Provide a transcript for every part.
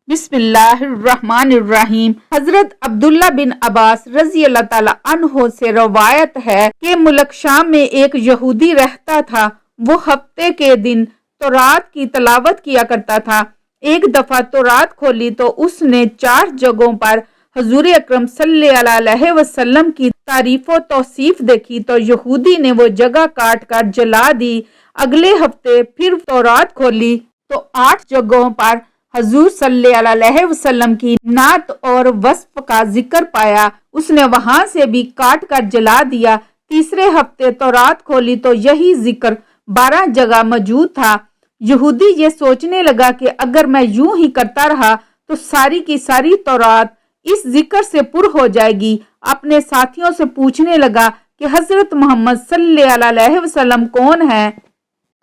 بسم اللہ الرحمن الرحیم۔ حضرت عبداللہ بن عباس رضی اللہ تعالیٰ عنہ سے روایت ہے کہ ملک شام میں ایک یہودی رہتا تھا۔ وہ ہفتے کے دن تورات کی تلاوت کیا کرتا تھا۔ ایک دفعہ تورات کھولی تو اس نے 4 جگہوں پر حضور اکرم صلی اللہ علیہ وسلم کی تعریف و توصیف دیکھی تو یہودی نے وہ جگہ کاٹ کر جلا دی۔ اگلے ہفتے پھر تورات کھولی تو 8 جگہوں پر حضور صلی اللہ علیہ وسلم کی نعت اور وصف کا ذکر پایا۔ اس نے وہاں سے بھی کاٹ کر جلا دیا۔ تیسرے ہفتے تورات کھولی تو یہی ذکر 12 جگہ موجود تھا۔ یہودی یہ سوچنے لگا کہ اگر میں یوں ہی کرتا رہا تو ساری کی ساری تورات اس ذکر سے پر ہو جائے گی۔ اپنے ساتھیوں سے پوچھنے لگا کہ حضرت محمد صلی اللہ علیہ وسلم کون ہے؟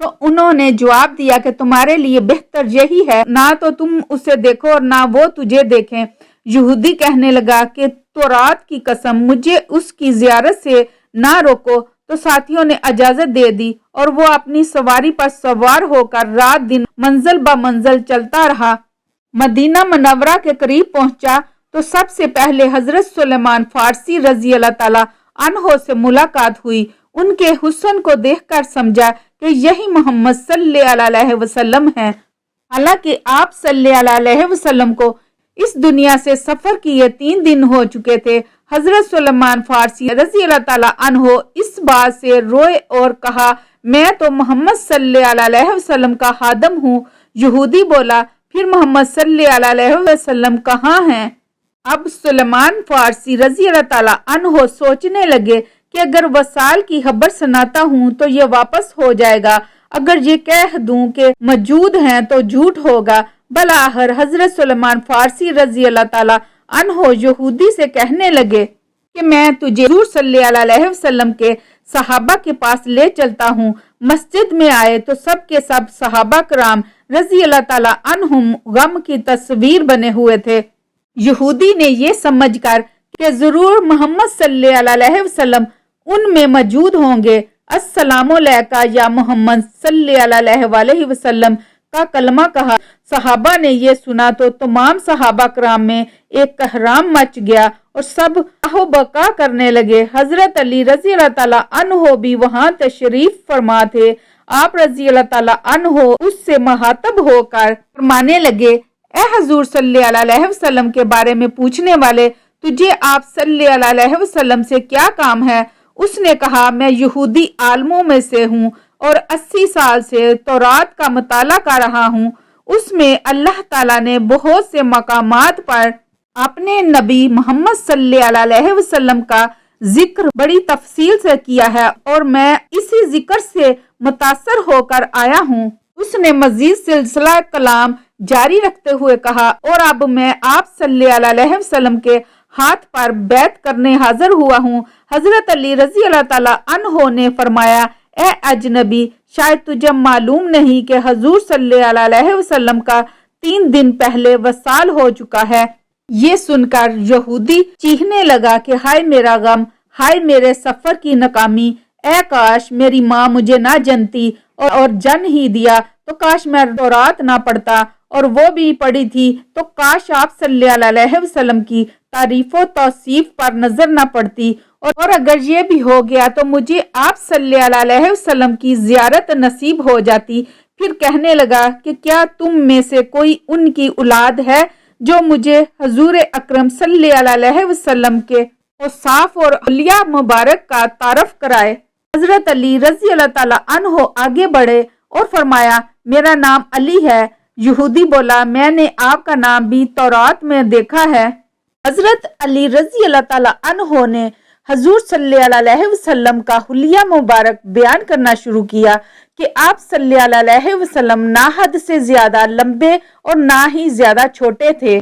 تو انہوں نے جواب دیا کہ تمہارے لیے بہتر یہی ہے نہ تو تم اسے دیکھو اور نہ وہ تجھے دیکھیں۔ یہودی کہنے لگا کہ تورات کی قسم مجھے اس کی زیارت سے نہ روکو۔ تو ساتھیوں نے اجازت دے دی اور وہ اپنی سواری پر سوار ہو کر رات دن منزل با منزل چلتا رہا۔ مدینہ منورہ کے قریب پہنچا تو سب سے پہلے حضرت سلیمان فارسی رضی اللہ تعالیٰ عنہ سے ملاقات ہوئی۔ ان کے حسن کو دیکھ کر سمجھا کہ یہی محمد صلی اللہ علیہ وسلم ہیں۔ حالانکہ آپ صلی اللہ علیہ وسلم کو اس دنیا سے سفر کیے 3 دن ہو چکے تھے۔ حضرت سلیمان فارسی رضی اللہ تعالیٰ عنہ اس بات سے روئے اور کہا میں تو محمد صلی اللہ علیہ وسلم کا خادم ہوں۔ یہودی بولا پھر محمد صلی اللہ علیہ وسلم کہاں ہیں؟ اب سلیمان فارسی رضی اللہ تعالیٰ عنہ سوچنے لگے کہ اگر وصال کی خبر سناتا ہوں تو یہ واپس ہو جائے گا، اگر یہ کہہ دوں کہ موجود ہیں تو جھوٹ ہوگا۔ بالآخر حضرت سلیمان فارسی رضی اللہ تعالیٰ عنہ یہودی سے کہنے لگے کہ میں تجھے حضور صلی اللہ علیہ وسلم کے صحابہ کے پاس لے چلتا ہوں۔ مسجد میں آئے تو سب کے سب صحابہ کرام رضی اللہ تعالیٰ عنہم غم کی تصویر بنے ہوئے تھے۔ یہودی نے یہ سمجھ کر کہ ضرور محمد صلی اللہ علیہ وسلم ان میں موجود ہوں گے، السلام علیکہ یا محمد صلی اللہ علیہ وسلم کا کلمہ کہا۔ صحابہ نے یہ سنا تو تمام صحابہ کرام میں ایک کہرام مچ گیا اور سب آہ و بکا کرنے لگے۔ حضرت علی رضی اللہ تعالیٰ عنہ بھی وہاں تشریف فرما تھے۔ آپ رضی اللہ تعالیٰ عنہ اس سے مخاطب ہو کر فرمانے لگے اے حضور صلی اللہ علیہ وسلم کے بارے میں پوچھنے والے، تجھے آپ صلی اللہ علیہ وسلم سے کیا کام ہے؟ اس نے کہا میں یہودی عالموں میں سے ہوں اور 80 سال سے تورات کا مطالعہ کر رہا ہوں۔ اس میں اللہ تعالیٰ نے بہت سے مقامات پر اپنے نبی محمد صلی اللہ علیہ وسلم کا ذکر بڑی تفصیل سے کیا ہے اور میں اسی ذکر سے متاثر ہو کر آیا ہوں۔ اس نے مزید سلسلہ کلام جاری رکھتے ہوئے کہا اور اب میں آپ صلی اللہ علیہ وسلم کے ہاتھ پر بیعت کرنے حاضر ہوا ہوں۔ حضرت علی رضی اللہ تعالیٰ عنہ نے فرمایا اے اجنبی، شاید تجھے معلوم نہیں کہ حضور صلی اللہ علیہ وسلم کا 3 دن پہلے وصال ہو چکا ہے۔ یہ سن کر یہودی چیخنے لگا کہ ہائے میرا غم، ہائے میرے سفر کی ناکامی، اے کاش میری ماں مجھے نہ جنتی اور جن ہی دیا تو کاش میں تورات نہ پڑھتا، اور وہ بھی پڑھی تھی تو کاش آپ صلی اللہ علیہ وسلم کی تعریف و توصیف پر نظر نہ پڑتی، اور اگر یہ بھی ہو گیا تو مجھے آپ صلی اللہ علیہ وسلم کی زیارت نصیب ہو جاتی۔ پھر کہنے لگا کہ کیا تم میں سے کوئی ان کی اولاد ہے جو مجھے حضور اکرم صلی اللہ علیہ وسلم کے اوصاف اور حلیہ مبارک کا تعارف کرائے؟ حضرت علی رضی اللہ تعالیٰ عنہ آگے بڑھے اور فرمایا میرا نام علی ہے۔ یہودی بولا میں نے آپ کا نام بھی تورات میں دیکھا ہے۔ حضرت علی رضی اللہ تعالیٰ عنہ نے حضور صلی اللہ علیہ وسلم کا حلیہ مبارک بیان کرنا شروع کیا کہ آپ صلی اللہ علیہ وسلم نہ حد سے زیادہ لمبے اور نہ ہی زیادہ چھوٹے تھے۔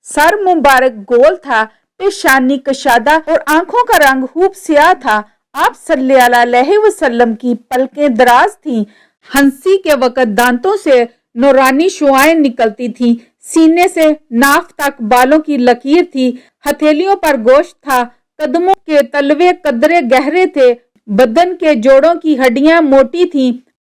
سر مبارک گول تھا، پیشانی کشادہ اور آنکھوں کا رنگ خوب سیاہ تھا۔ آپ صلی اللہ علیہ وسلم کی پلکیں دراز تھیں، ہنسی کے وقت دانتوں سے نورانی شعائیں نکلتی تھیں، سینے سے ناف تک بالوں کی لکیر تھی، ہتھیلیوں پر گوشت تھا، قدموں کے تلوے قدرے گہرے تھے، بدن کے جوڑوں کی ہڈیاں موٹی تھیں،